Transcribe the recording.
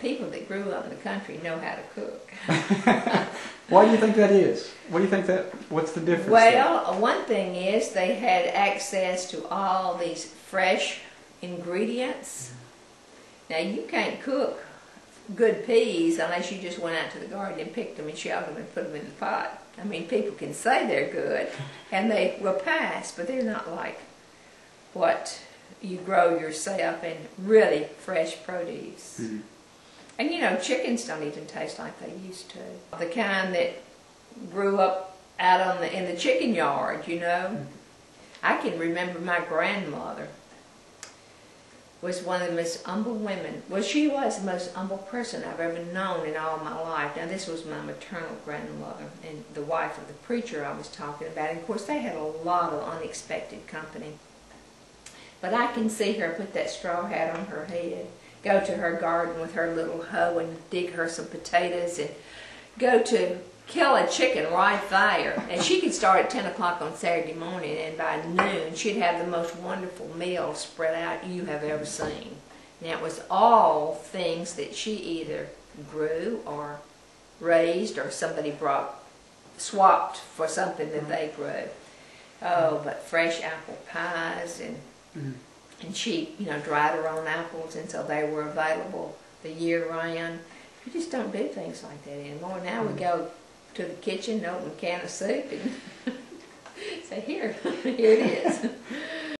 people that grew up in the country know how to cook. Why do you think that is? What do you think what's the difference? Well, one thing is they had access to all these fresh ingredients. Now, you can't cook good peas unless you just went out to the garden and picked them and shelled them and put them in the pot. I mean, people can say they're good, and they will pass, but they're not like what you grow yourself in really fresh produce. Mm-hmm. And you know, chickens don't even taste like they used to. The kind that grew up out in the chicken yard, you know. Mm-hmm. I can remember my grandmother was one of the most humble women. Well, she was the most humble person I've ever known in all my life. Now, this was my maternal grandmother and the wife of the preacher I was talking about. And, of course, they had a lot of unexpected company. But I can see her put that straw hat on her head, go to her garden with her little hoe and dig her some potatoes, and go to kill a chicken right there. And she could start at 10 o'clock on Saturday morning, and by noon she'd have the most wonderful meal spread out you have ever seen. Now, it was all things that she either grew or raised or somebody swapped for something that they grew. Oh, but fresh apple pies, and she, you know, dried her own apples, and so they were available the year round. You just don't do things like that anymore. Now we go to the kitchen, open a can of soup, and say, here it is.